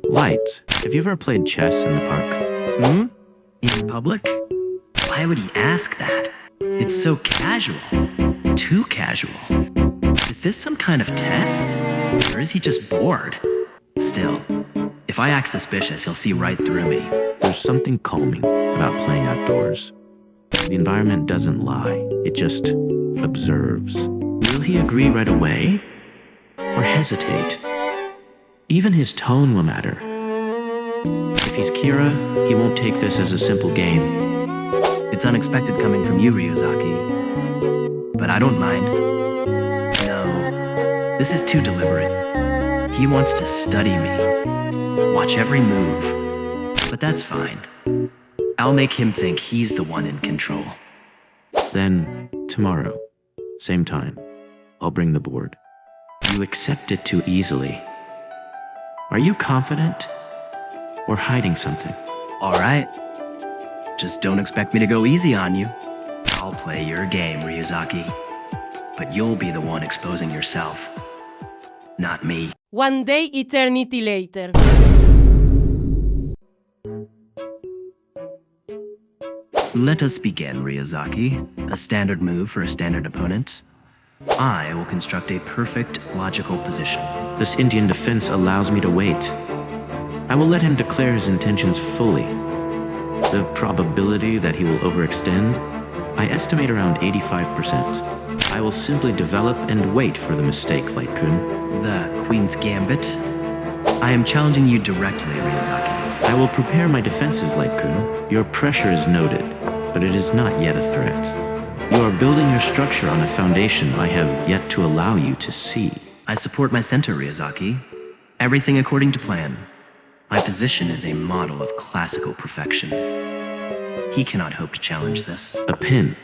Light, have you ever played chess in the park? In public? Why would he ask that? It's so casual. Too casual. Is this some kind of test? Or is he just bored? Still, if I act suspicious, he'll see right through me. There's something calming about playing outdoors. The environment doesn't lie, it just observes. Will he agree right away? Or hesitate? Even his tone will matter. If he's Kira, he won't take this as a simple game. It's unexpected coming from you, Ryuzaki. But I don't mind. No, this is too deliberate. He wants to study me, watch every move. But that's fine. I'll make him think he's the one in control. Then, tomorrow, same time, I'll bring the board. You accept it too easily. Are you confident? Or hiding something? All right. Just don't expect me to go easy on you. I'll play your game, Ryuzaki. But you'll be the one exposing yourself, not me. One day eternity later. Let us begin, Ryuzaki. A standard move for a standard opponent. I will construct a perfect logical position. This Indian defense allows me to wait. I will let him declare his intentions fully. The probability that he will overextend, I estimate around 85%. I will simply develop and wait for the mistake, Light-kun. The Queen's Gambit? I am challenging you directly, Ryuzaki. I will prepare my defenses, Light-kun. Your pressure is noted, but it is not yet a threat. You are building your structure on a foundation I have yet to allow you to see. I support my center, Ryuzaki. Everything according to plan. My position is a model of classical perfection. He cannot hope to challenge this. A pin.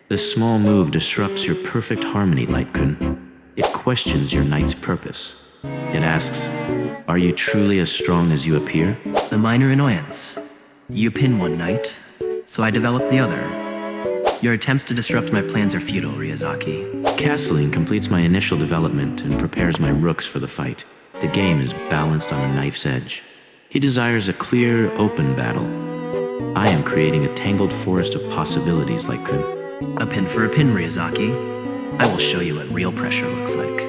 This small move disrupts your perfect harmony, Light-kun. It questions your knight's purpose. It asks, are you truly as strong as you appear? The minor annoyance. You pin one knight, so I develop the other. Your attempts to disrupt my plans are futile, Ryuzaki. Castling completes my initial development and prepares my rooks for the fight. The game is balanced on a knife's edge. He desires a clear, open battle. I am creating a tangled forest of possibilities, Light-kun. A pin for a pin, Ryuzaki. I will show you what real pressure looks like.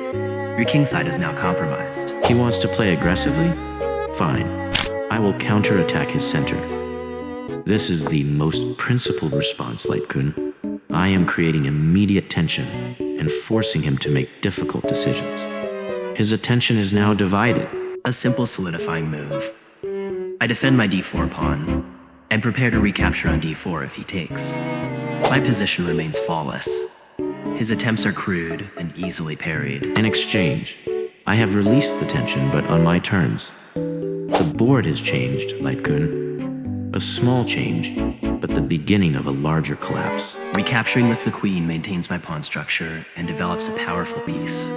Your king side is now compromised. He wants to play aggressively? Fine. I will counterattack his center. This is the most principled response, Light-kun. I am creating immediate tension and forcing him to make difficult decisions. His attention is now divided. A simple solidifying move. I defend my d4 pawn and prepare to recapture on d4 if he takes. My position remains flawless. His attempts are crude and easily parried. In exchange, I have released the tension, but on my terms. The board has changed, Light-kun. A small change, but the beginning of a larger collapse. Recapturing with the queen maintains my pawn structure and develops a powerful piece.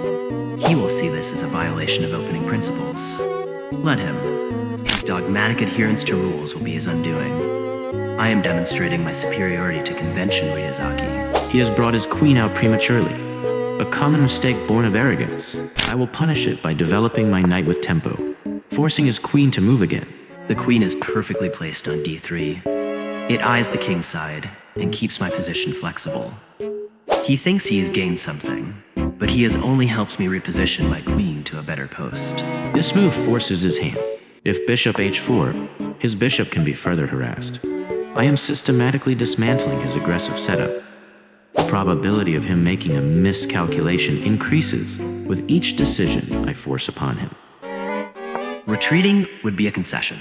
He will see this as a violation of opening principles. Let him. His dogmatic adherence to rules will be his undoing. I am demonstrating my superiority to convention, Ryuzaki. He has brought his queen out prematurely. A common mistake born of arrogance. I will punish it by developing my knight with tempo, forcing his queen to move again. The queen is perfectly placed on d3. It eyes the king's side and keeps my position flexible. He thinks he has gained something, but he has only helped me reposition my queen to a better post. This move forces his hand. If bishop h4, his bishop can be further harassed. I am systematically dismantling his aggressive setup. The probability of him making a miscalculation increases with each decision I force upon him. Retreating would be a concession.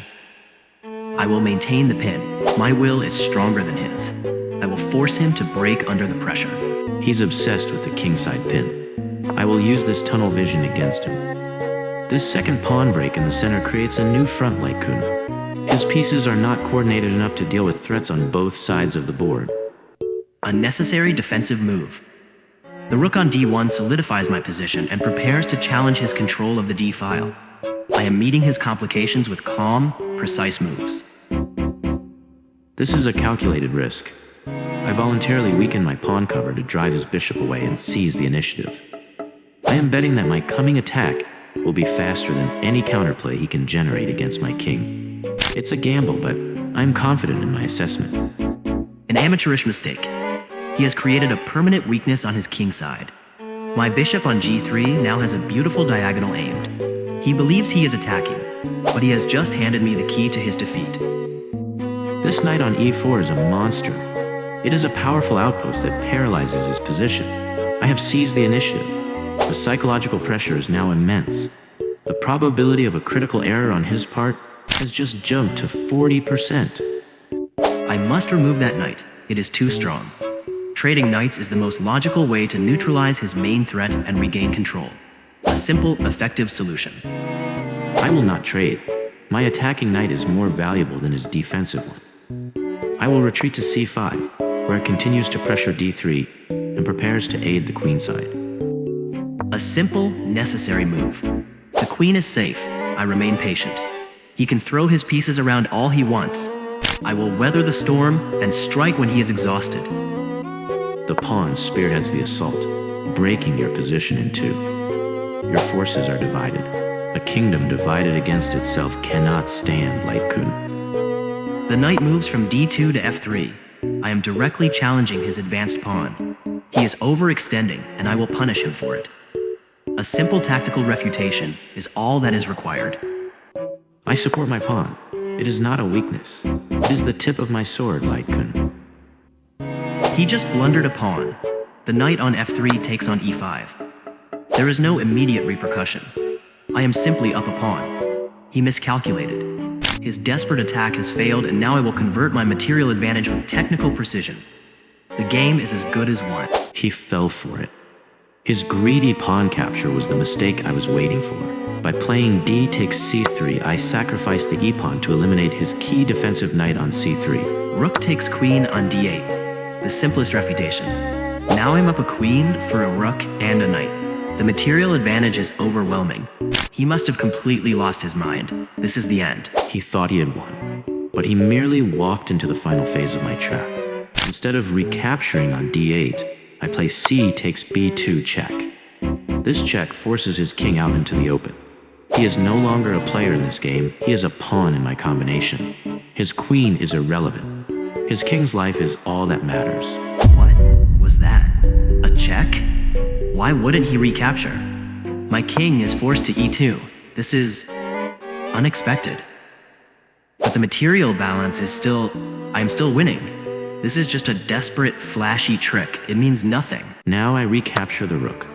I will maintain the pin. My will is stronger than his. I will force him to break under the pressure. He's obsessed with the kingside pin. I will use this tunnel vision against him. This second pawn break in the center creates a new front, Light-kun. His pieces are not coordinated enough to deal with threats on both sides of the board. A necessary defensive move. The rook on d1 solidifies my position and prepares to challenge his control of the d-file. I am meeting his complications with calm, precise moves. This is a calculated risk. I voluntarily weaken my pawn cover to drive his bishop away and seize the initiative. am betting that my coming attack will be faster than any counterplay he can generate against my king. It's a gamble, but I'm confident in my assessment. An amateurish mistake. He has created a permanent weakness on his king side. My bishop on g3 now has a beautiful diagonal aimed. He believes he is attacking, but he has just handed me the key to his defeat. This knight on e4 is a monster. It is a powerful outpost that paralyzes his position. I have seized the initiative. The psychological pressure is now immense. The probability of a critical error on his part has just jumped to 40%. I must remove that knight. It is too strong. Trading knights is the most logical way to neutralize his main threat and regain control. A simple, effective solution. I will not trade. My attacking knight is more valuable than his defensive one. I will retreat to c5, where it continues to pressure d3 and prepares to aid the queen side. A simple, necessary move. The queen is safe. I remain patient. He can throw his pieces around all he wants. I will weather the storm and strike when he is exhausted. The pawn spearheads the assault, breaking your position in two. Your forces are divided. A kingdom divided against itself cannot stand, Liren. The knight moves from d2 to f3. I am directly challenging his advanced pawn. He is overextending, and I will punish him for it. A simple tactical refutation is all that is required. I support my pawn. It is not a weakness. It is the tip of my sword, Liren. He just blundered a pawn. The knight on f3 takes on e5. There is no immediate repercussion. I am simply up a pawn. He miscalculated. His desperate attack has failed, and now I will convert my material advantage with technical precision. The game is as good as won. He fell for it. His greedy pawn capture was the mistake I was waiting for. By playing d takes c3, I sacrificed the e-pawn to eliminate his key defensive knight on c3. Rook takes queen on d8. The simplest refutation. Now I'm up a queen for a rook and a knight. The material advantage is overwhelming. He must have completely lost his mind. This is the end. He thought he had won, but he merely walked into the final phase of my trap. Instead of recapturing on d8, I play c takes b2 check. This check forces his king out into the open. He is no longer a player in this game, he is a pawn in my combination. His queen is irrelevant. His king's life is all that matters. What was that? A check? Why wouldn't he recapture? My king is forced to e2. This is unexpected. But the material balance is I am still winning. This is just a desperate, flashy trick. It means nothing. Now I recapture the rook.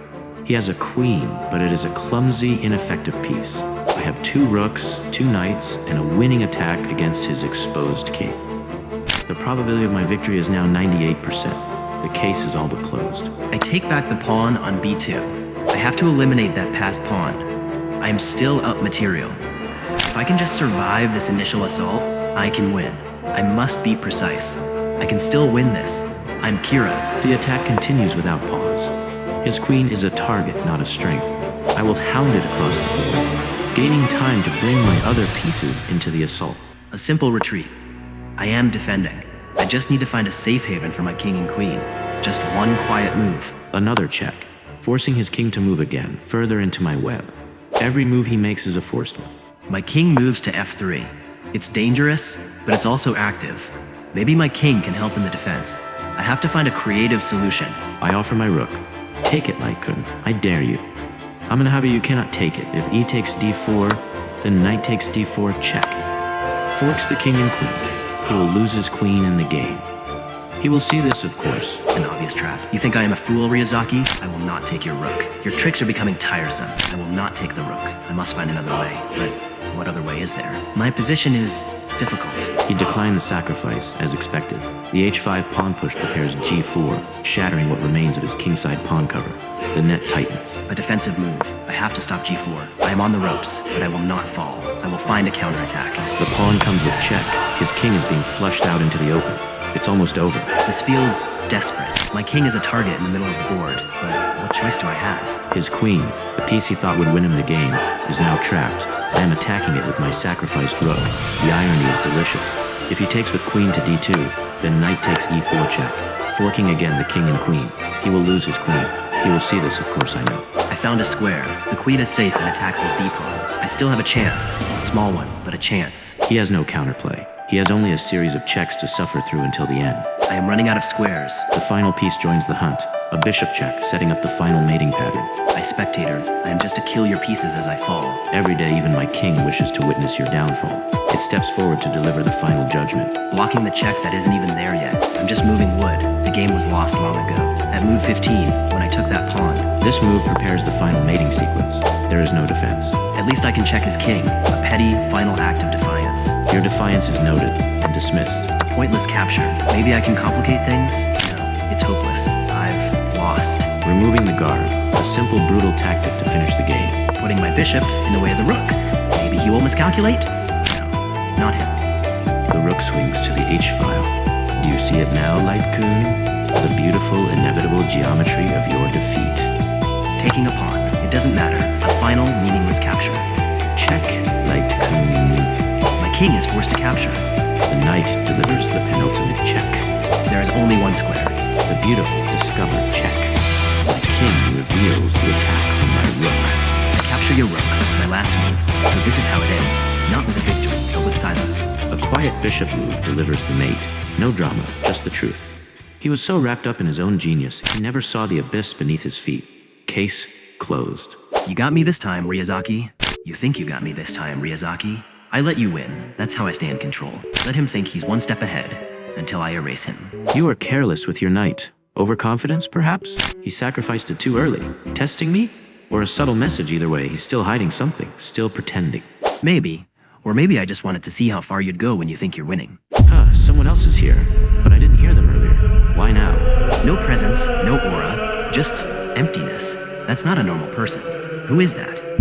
He has a queen, but it is a clumsy, ineffective piece. I have 2 rooks, 2 knights, and a winning attack against his exposed king. The probability of my victory is now 98%. The case is all but closed. I take back the pawn on b2. I have to eliminate that passed pawn. I am still up material. If I can just survive this initial assault, I can win. I must be precise. I can still win this. I'm Kira. The attack continues without pause. His queen is a target, not a strength. I will hound it across the board, gaining time to bring my other pieces into the assault. A simple retreat. I am defending. I just need to find a safe haven for my king and queen. Just one quiet move. Another check, forcing his king to move again, further into my web. Every move he makes is a forced one. My king moves to f3. It's dangerous, but it's also active. Maybe my king can help in the defense. I have to find a creative solution. I offer my rook. Take it, Liren. I dare you. I'm gonna have you cannot take it. If e takes d4, then knight takes d4, check. Forks the king and queen. He will lose his queen in the game. He will see this, of course. An obvious trap. You think I am a fool, Ryuzaki? I will not take your rook. Your tricks are becoming tiresome. I will not take the rook. I must find another way. But what other way is there? My position is difficult. He declined the sacrifice, as expected. The h5 pawn push prepares g4, shattering what remains of his kingside pawn cover. The net tightens. A defensive move. I have to stop g4. I am on the ropes, but I will not fall. I will find a counterattack. The pawn comes with check. His king is being flushed out into the open. It's almost over. This feels desperate. My king is a target in the middle of the board, but what choice do I have? His queen, the piece he thought would win him the game, is now trapped. I am attacking it with my sacrificed rook. The irony is delicious. If he takes with queen to d2, then knight takes e4 check, forking again the king and queen. He will lose his queen. He will see this, of course I know. I found a square. The queen is safe and attacks his b-pawn. I still have a chance. A small one, but a chance. He has no counterplay. He has only a series of checks to suffer through until the end. I am running out of squares. The final piece joins the hunt. A bishop check, setting up the final mating pattern. I spectator. I am just to kill your pieces as I fall. Every day, even my king wishes to witness your downfall. It steps forward to deliver the final judgment. Blocking the check that isn't even there yet. I'm just moving wood. The game was lost long ago. At move 15, when I took that pawn. This move prepares the final mating sequence. There is no defense. At least I can check his king. A petty, final act of defiance. Your defiance is noted and dismissed. A pointless capture. Maybe I can complicate things? No, it's hopeless. I've lost. Removing the guard. A simple, brutal tactic to finish the game. Putting my bishop in the way of the rook. Maybe he will miscalculate? No, not him. The rook swings to the h-file. Do you see it now, Light Coon? The beautiful, inevitable geometry of your defeat. Taking a pawn. It doesn't matter. A final, meaningless capture. Check, Light Coon. My king is forced to capture. The knight delivers the penultimate check. There is only one square. The beautiful, discovered check. The king reveals the attack from my rook. Capture your rook, my last move. So this is how it ends. Not with a victory, but with silence. A quiet bishop move delivers the mate. No drama, just the truth. He was so wrapped up in his own genius, he never saw the abyss beneath his feet. Case closed. You got me this time, Ryazaki. You think you got me this time, Ryazaki. I let you win. That's how I stay in control. Let him think he's one step ahead, until I erase him. You are careless with your knight. Overconfidence, perhaps? He sacrificed it too early. Testing me? Or a subtle message either way, he's still hiding something, still pretending. Maybe. Or maybe I just wanted to see how far you'd go when you think you're winning. Someone else is here, but I didn't hear them earlier. Why now? No presence, no aura, just emptiness. That's not a normal person. Who is that?